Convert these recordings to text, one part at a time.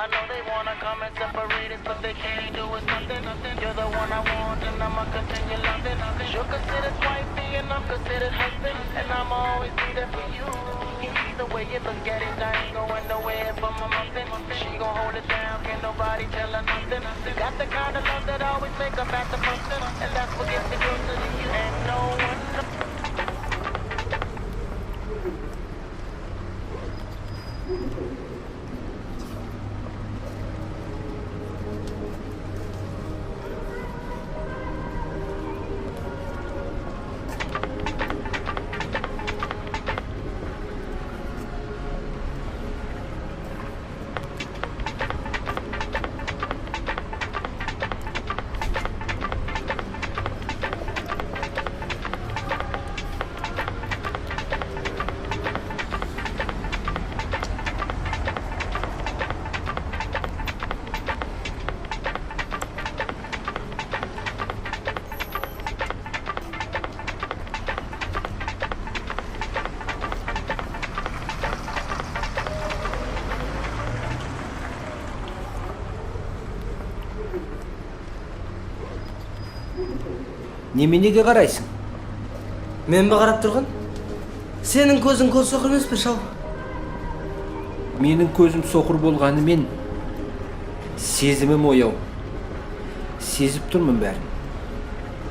I know they wanna come and separate us, but they can't do us nothing. You're the one I want, and I'ma continue loving. Cause you're considered wifey, and I'm considered husband, and I'ma always be there for you. Either way you look at it, I ain't going nowhere for my muffin. She gon' hold it down, can't nobody tell her nothing. Got the kind of love that always make her back to person, and that's what gets me closer to you. And no one knows. Неменеге қарайсың? Мен бе қарап тұрған? Сенің көзің көрсоқыр емес пе, шал? Менің көзім соқыр болғанымен сезімім ояу. Сезіп тұрмын бәрін.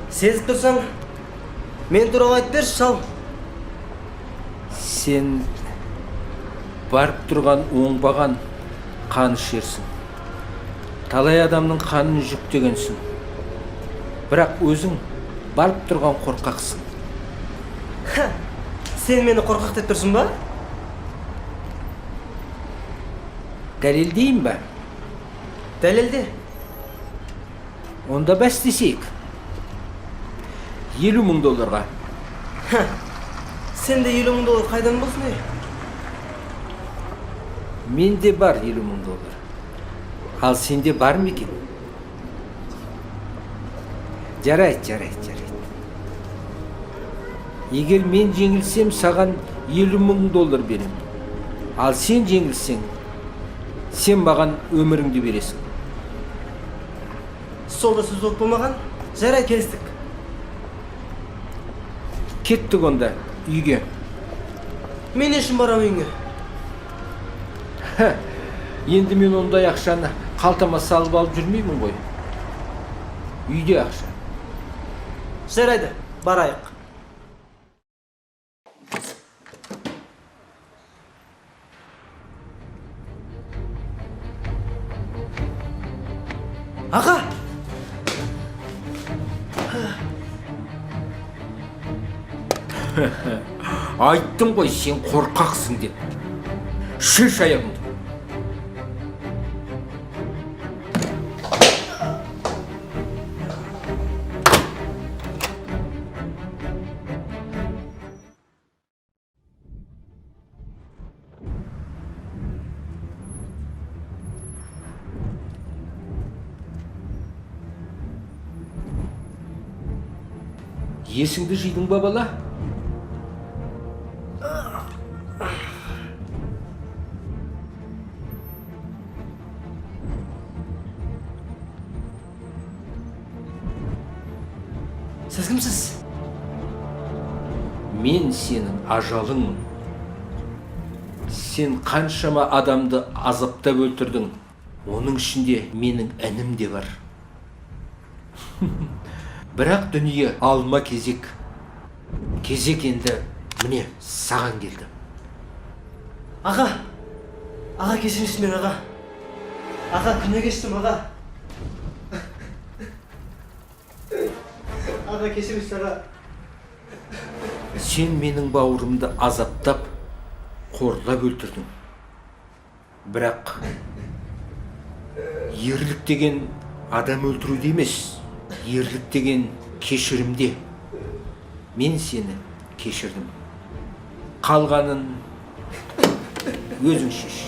Сезіп тұрсаң, мен туралы айтып берші, шал. Сен барып тұрған оңбаған қан ішерсің. Талай адамның қанын жүктегенсің. Бірақ өзің барып тұрған қорқақсың. Сен мені қорқақ деп тұрсың ба? Дәлелдейін ба? Дәлелде. Онда бәстесейік. 50 000 долларға. Сенде 50 000 доллар қайдан болсын, ей? Менде бар 50 000 доллар. Ал сенде бар ма екен? Жарайды. Егер мен жеңілсем, саған 50 000 доллар берем. Ал сен жеңілсең, сен маған өміріңді бересің. Сол да сөз болып болмаған? Жарайды, келістік. Кеттік онда үйге. Мен не үшін барам үйіңе? Енді мен ондай ақшаны қалтама салып алып жүрмеймін ғой. Үйде ақша. Жарайды, барайық. Аға! Айттым ғой, сен қорқақсың деп. Шеш аяғыңды. Есіңді жидың ба, бала? Сіз кімсіз? Мен сенің ажалыңмын. Сен қаншама адамды азаптап өлтірдің. Оның ішінде менің інім де бар. Бірақ дүние алма кезек. Кезек енді міне саған келді. Аға! Аға, кешіріңіз мен, аға. Аға, күнә кештім, аға. Аға, кешіріңіз, аға. Сен менің бауырымды азаптап, қорлап өлтірдің. Бірақ ерлік деген адам өлтіруде емес. Ерлік деген кешірімде. Мен сені кешірдім. Қалғанын өзің шеш.